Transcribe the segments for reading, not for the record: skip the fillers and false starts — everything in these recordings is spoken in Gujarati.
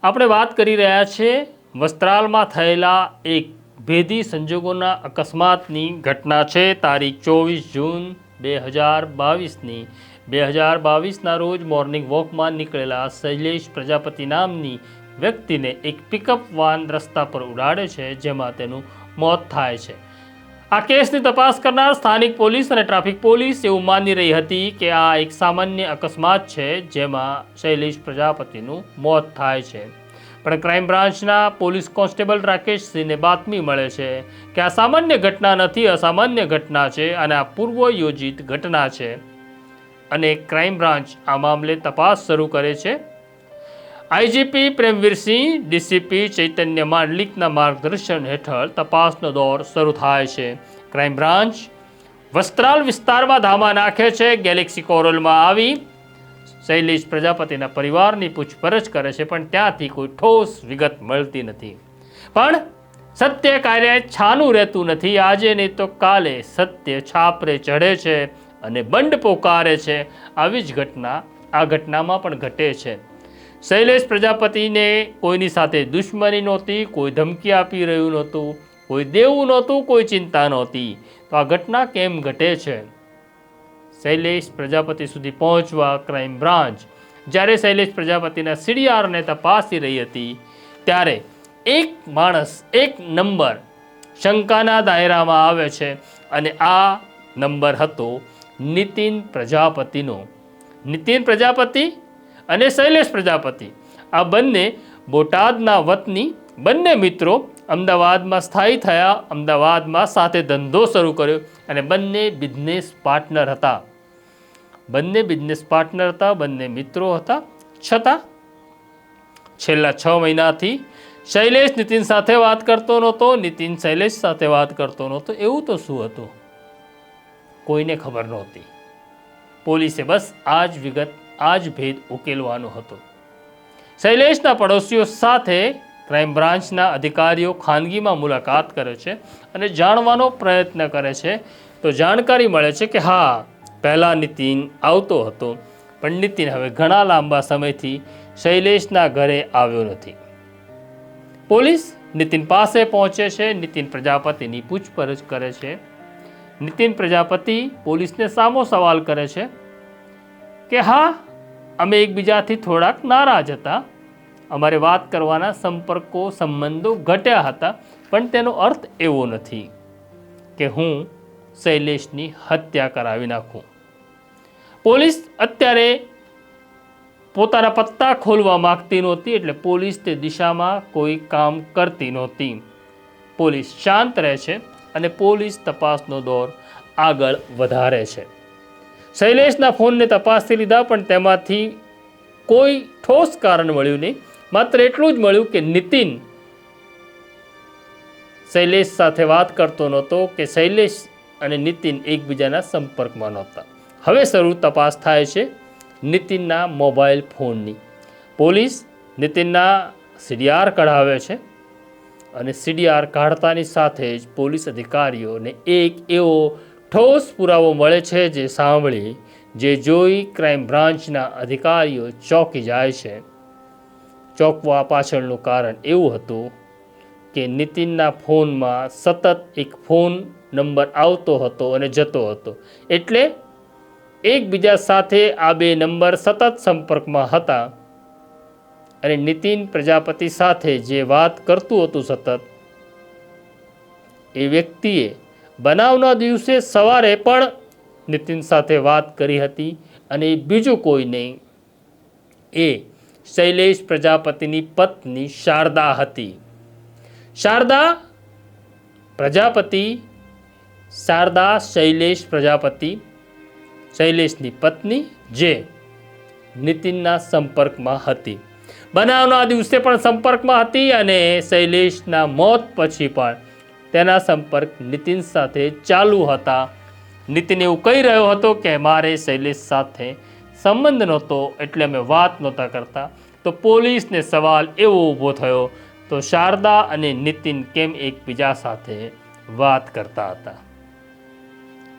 આપણે વાત કરી રહ્યા છીએ વસ્ત્રાલમાં થયેલા એક ભેદી સંજોગોના અકસ્માતની ઘટના છે. તારીખ 24 જૂન 2022ની 2022ના રોજ મોર્નિંગ વોકમાં નીકળેલા શૈલેષ પ્રજાપતિ નામની વ્યક્તિને એક પિકઅપ વાન રસ્તા પર ઉડાડે છે, જેમાં તેનું મોત થાય છે. આ કેસની તપાસ કરનાર સ્થાનિક પોલીસ અને ટ્રાફિક પોલીસ એવું માની રહી હતી કે આ એક સામાન્ય અકસ્માત છે, જેમાં શૈલેષ પ્રજાપતિનું મોત થાય છે. પણ ક્રાઇમ બ્રાન્ચના પોલીસ કોન્સ્ટેબલ રાકેશસિંહને બાતમી મળે છે કે આ સામાન્ય ઘટના નથી, અસામાન્ય ઘટના છે અને આ પૂર્વ યોજિત ઘટના છે. અને ક્રાઇમ બ્રાન્ચ આ મામલે તપાસ શરૂ કરે છે. આઈજીપી પ્રેમવીરસિંહ, ડીસીપી ચૈતન્ય માંડલિકના માર્ગદર્શન હેઠળ તપાસનો દોર શરૂ થાય છે. ક્રાઇમ બ્રાન્ચ વસ્ત્રાલ વિસ્તારમાં ધામા નાખે છે. ગેલેક્સી કોરલમાં આવી શૈલેષ પ્રજાપતિના પરિવારની પૂછપરછ કરે છે, પણ ત્યાંથી કોઈ ઠોસ વિગત મળતી નથી. પણ સત્ય ક્યારેય છાનું રહેતું નથી. આજે નહીં તો કાલે સત્ય છાપરે ચઢે છે અને બંડ પોકારે છે. આવી જ ઘટના આ ઘટનામાં પણ ઘટે છે. શૈલેષ પ્રજાપતિને કોઈની સાથે દુશ્મની નહોતી, કોઈ ધમકી આપી રહ્યું નહોતું, કોઈ દેવું નહોતું, કોઈ ચિંતા નહોતી. તો આ ઘટના કેમ ઘટે છે? શૈલેષ પ્રજાપતિ સુધી પહોંચવા ક્રાઇમ બ્રાન્ચ જ્યારે શૈલેષ પ્રજાપતિના સીડીઆરને તપાસી રહી હતી, ત્યારે એક માણસ, એક નંબર શંકાના દાયરામાં આવે છે અને આ નંબર હતો નીતિન પ્રજાપતિનો. નીતિન પ્રજાપતિ અને શૈલેષ પ્રજાપતિ આ બંને બોટાદના વતની બંને મિત્રો અમદાવાદમાં સ્થાયી થયા, અમદાવાદમાં સાથે ધંધો શરૂ કર્યો અને બંને બિઝનેસ પાર્ટનર હતા. બંને મિત્રો હતા. છતાં છેલ્લા 6 મહિનાથી શૈલેષ નીતિન સાથે વાત કરતો નહોતો, નીતિન શૈલેષ સાથે વાત કરતો નહોતો. એવું તો શું હતું? કોઈને ખબર નહોતી. પોલીસે બસ આ જ વિગત, આ જ ભેદ ઉકેલવાનો હતો. શૈલેષના પડોશીઓ સાથે ક્રાઇમ બ્રાન્ચના અધિકારીઓ ખાનગીમાં મુલાકાત કરે છે અને જાણવાનો પ્રયત્ન કરે છે. તો જાણકારી મળે છે કે હા, પહેલાં નીતિન આવતો હતો, પણ નીતિન હવે ઘણા લાંબા સમયથી શૈલેષના ઘરે આવ્યો નથી. પોલીસ નીતિન પાસે પહોંચે છે, નીતિન પ્રજાપતિની પૂછપરછ કરે છે. નીતિન પ્રજાપતિ પોલીસને સામો સવાલ કરે છે કે હા, અમે એકબીજાથી થોડાક નારાજ હતા, અમારે વાત કરવાના સંપર્કો, સંબંધો ઘટ્યા હતા, પણ તેનો અર્થ એવો નથી કે હું શૈલેષની હત્યા કરાવી નાખું. પોલીસ અત્યારે પોતાના પત્તા ખોલવા માંગતી નહોતી, એટલે પોલીસ તે દિશામાં કોઈ કામ કરતી નહોતી. પોલીસ શાંત રહે છે અને પોલીસ તપાસનો દોર આગળ વધારે છે. શૈલેષના ફોનને તપાસી લીધા, પણ તેમાંથી કોઈ ઠોસ કારણ મળ્યું નહીં. માત્ર એટલું જ મળ્યું કે નીતિન શૈલેષ સાથે વાત કરતો નહોતો, કે શૈલેષ અને નીતિન એકબીજાના સંપર્કમાં નહોતા. હવે શરૂ તપાસ થાય છે નીતિનના મોબાઈલ ફોનની. પોલીસ નીતિનના સીડીઆર કઢાવે છે અને સીડીઆર કાઢતાની સાથે જ પોલીસ અધિકારીઓને એક એવો ઠોસ પુરાવો મળે છે, જે સાંભળી, જે જોઈ ક્રાઇમ બ્રાન્ચના અધિકારીઓ ચોંકી જાય છે. ચોંકવા પાછળનું કારણ એવું હતું કે નીતિનના ફોનમાં સતત એક ફોન નંબર આવતો હતો અને જતો હતો. એટલે એકબીજા સાથે આ બે નંબર સતત સંપર્કમાં હતા અને નીતિન પ્રજાપતિ સાથે જે વાત કરતું હતું સતત, એ વ્યક્તિએ બનાવના દિવસે સવારે પણ નીતિન સાથે વાત કરી હતી અને બીજું કોઈ નહીં, એ શૈલેષ પ્રજાપતિની પત્ની શારદા હતી. શારદા શૈલેષ પ્રજાપતિ, શૈલેષની પત્ની, જે નીતિનના સંપર્કમાં હતી. બનાવના દિવસે પણ સંપર્કમાં હતી અને શૈલેષના મોત પછી પણ તેના સંપર્ક નીતિન સાથે ચાલુ હતા. નીતિન એવું કહી રહ્યો હતો કે મારે શૈલેષ સાથે સંબંધ નહોતો, એટલે અમે વાત નહોતા કરતા. તો પોલીસને સવાલ એવો ઊભો થયો, તો શારદા અને નીતિન કેમ એકબીજા સાથે વાત કરતા હતા?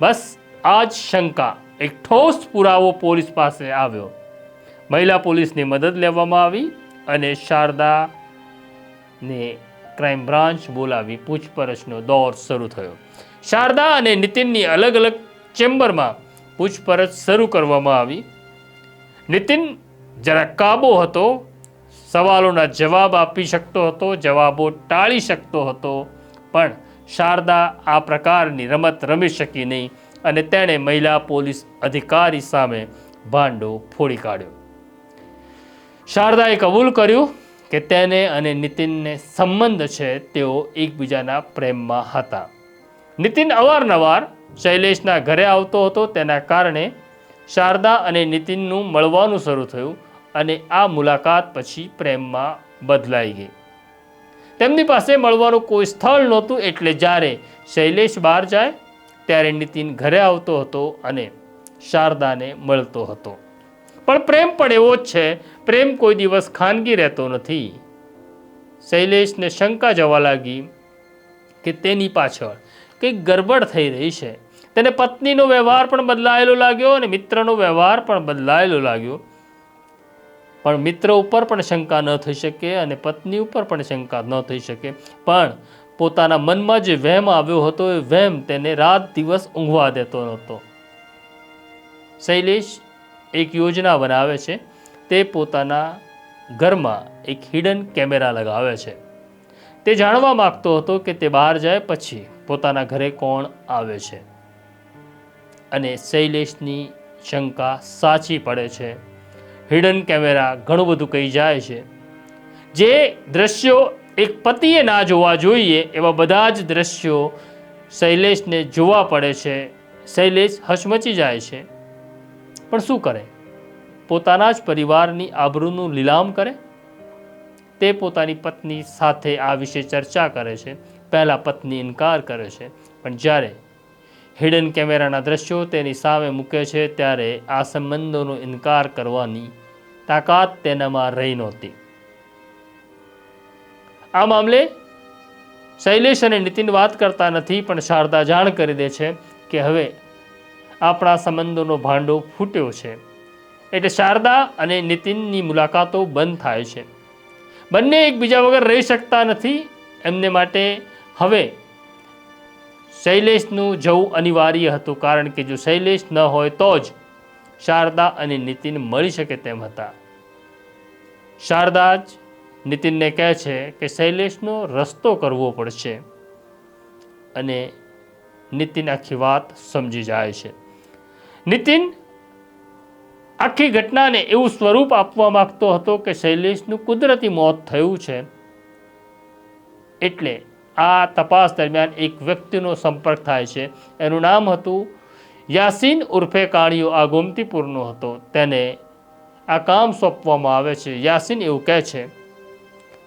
બસ આ જ શંકા, એક ઠોસ પુરાવો પોલીસ પાસે આવ્યો. મહિલા પોલીસની મદદ લેવામાં આવી અને શારદાને ક્રાઇમ બ્રાન્ચ બોલાવી પૂછપરછનો દોર શરૂ થયો. શારદા અને નીતિનની અલગ અલગ ચેમ્બરમાં પૂછપરછ શરૂ કરવામાં આવી. નીતિન જરા કાબો હતો, સવાલોના જવાબ આપી શકતો હતો, જવાબો ટાળી શકતો હતો, પણ શારદા આ પ્રકારની રમત રમી શકી નહીં અને તેણે મહિલા પોલીસ અધિકારી સામે ભાંડો ફોડી કાઢ્યો. શારદાએ કબૂલ કર્યું કે તેને અને નીતિનને સંબંધ છે, તેઓ એકબીજાના પ્રેમમાં હતા. નીતિન અવારનવાર શૈલેષના ઘરે આવતો હતો, તેના કારણે શારદા અને નીતિનનું મળવાનું શરૂ થયું અને આ મુલાકાત પછી પ્રેમમાં બદલાઈ ગઈ. તેમની પાસે મળવાનું કોઈ સ્થળ નહોતું, એટલે જ્યારે શૈલેષ બહાર જાય ત્યારે નીતિન ઘરે આવતો હતો અને શારદાને મળતો હતો. પણ પ્રેમ પણ એવો જ છે, પ્રેમ કોઈ દિવસ ખાનગી રહેતો નથી. શૈલેષને શંકા જવા લાગી કે તેની પાછળ કંઈક ગરબડ થઈ રહી છે. તેને પત્નીનો વ્યવહાર પણ બદલાયેલો લાગ્યો અને મિત્રનો વ્યવહાર પણ બદલાયેલો લાગ્યો. પણ મિત્ર ઉપર પણ શંકા ન થઈ શકે અને પત્ની ઉપર પણ શંકા ન થઈ શકે, પણ પોતાના મનમાં જે વહેમ આવ્યો હતો એ વહેમ તેને રાત દિવસ ઊંઘવા દેતો નહોતો. શૈલેષ એક યોજના બનાવે છે. તે પોતાના ઘરમાં એક હિડન કેમેરા લગાવે છે. તે જાણવા માંગતો હતો કે તે બહાર જાય પછી પોતાના ઘરે કોણ આવે છે, અને શૈલેષની શંકા સાચી પડે છે. હિડન કેમેરા ઘણું બધું કહી જાય છે. જે દ્રશ્યો એક પતિએ ના જોવા જોઈએ એવા બધા જ દ્રશ્યો શૈલેષને જોવા પડે છે. શૈલેષ હચમચી જાય છે, પણ શું કરે? પોતાના જ પરિવારની આબરૂનું લીલામ કરે? તે પોતાની પત્ની સાથે આ વિશે ચર્ચા કરે છે. પહેલાં પત્ની ઇનકાર કરે છે, પણ જ્યારે હિડન કેમેરાના દ્રશ્યો તેની સામે મૂકે છે ત્યારે આ સંબંધોનો ઇનકાર કરવાની તાકાત તેનામાં રહી નહોતી. આ મામલે શૈલેષ અને નીતિન વાત કરતા નથી, પણ શારદા જાણ કરી દે છે કે હવે આપણા સંબંધોનો ભાંડો ફૂટ્યો છે. એટલે શારદા અને નીતિનની મુલાકાતો બંધ થાય છે. બંને એકબીજા વગર રહી શકતા નથી. એમને માટે હવે શૈલેષનું જવું અનિવાર્ય હતું, કારણ કે જો શૈલેષ ન હોય તો જ શારદા અને નીતિન મળી શકે તેમ હતા. શારદા જ નીતિનને કહે છે કે શૈલેષનો રસ્તો કરવો પડશે, અને નીતિન આખી વાત સમજી જાય છે. નીતિન આખી ઘટનાને એવું સ્વરૂપ આપવા માંગતો હતો કે શૈલેષનું કુદરતી મોત થયું છે. એટલે આ તપાસ દરમિયાન એક વ્યક્તિનો સંપર્ક થાય છે. એનું નામ હતું યાસીન ઉર્ફે કાણિયો. આ ગોમતીપુરનો હતો. તેને આ કામ સોંપવામાં આવે છે. યાસીન એવું કહે છે,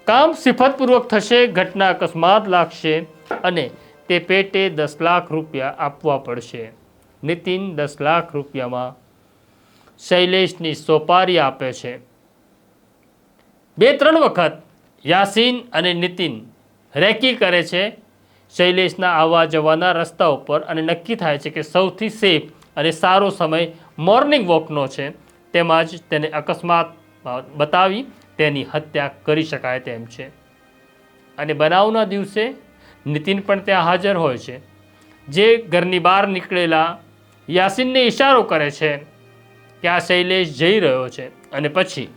કામ સિફતપૂર્વક થશે, ઘટના અકસ્માત લાગશે અને તે પેટે 10 લાખ રૂપિયા આપવા પડશે. નીતિન 10 લાખ રૂપિયામાં શૈલેષની સોપારી આપે છે. 2-3 વખત યાસીન અને નીતિન રેકી કરે છે શૈલેષના આવવા જવાના રસ્તા ઉપર, અને નક્કી થાય છે કે સૌથી સેફ અને સારો સમય મોર્નિંગ વોકનો છે. તેમાં જ તેને અકસ્માત બતાવી તેની હત્યા કરી શકાય તેમ છે. અને બનાવના દિવસે નીતિન પણ ત્યાં હાજર હોય છે, જે ઘરની બહાર નીકળેલા યાસીનને ઇશારો કરે છે કે આ શૈલેષ જઈ રહ્યો છે, અને પછી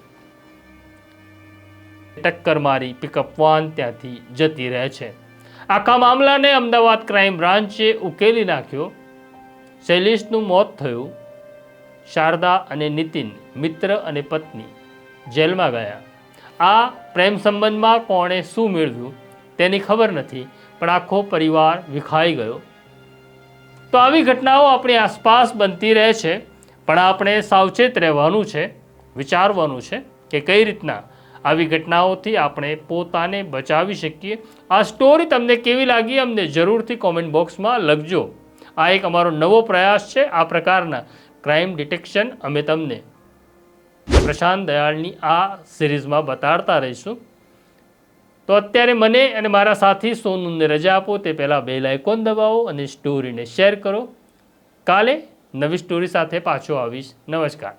ટક્કર મારી પિકઅપ વાન ત્યાંથી જતી રહે છે. આખા મામલાને અમદાવાદ ક્રાઇમ બ્રાન્ચે ઉકેલી નાખ્યો. શૈલેષનું મોત થયું. શારદા અને નીતિન મિત્ર અને પત્ની જેલમાં ગયા. આ પ્રેમ સંબંધમાં કોણે શું મેળવ્યું તેની ખબર નથી, પણ આખો પરિવાર વિખાઈ ગયો. તો આવી ઘટનાઓ આપણી આસપાસ બનતી રહે છે, પણ આપણે સાવચેત રહેવાનું છે, વિચારવાનું છે કે કઈ રીતના આવી ઘટનાઓથી આપણે પોતાને બચાવી શકીએ. આ સ્ટોરી તમને કેવી લાગી અમને જરૂરથી કોમેન્ટ બોક્સમાં લખજો. આ એક અમારો નવો પ્રયાસ છે. આ પ્રકારના ક્રાઇમ ડિટેક્શન અમે તમને પ્રશાંત દયાળની આ સિરીઝમાં બતાડતા રહીશું. તો અત્યારે મને અને મારા સાથી સોનુને રજા આપો. તે પહેલાં બેલ આઇકોન દબાવો અને સ્ટોરીને શેર કરો. કાલે નવી સ્ટોરી સાથે પાછો આવીશ. નમસ્કાર.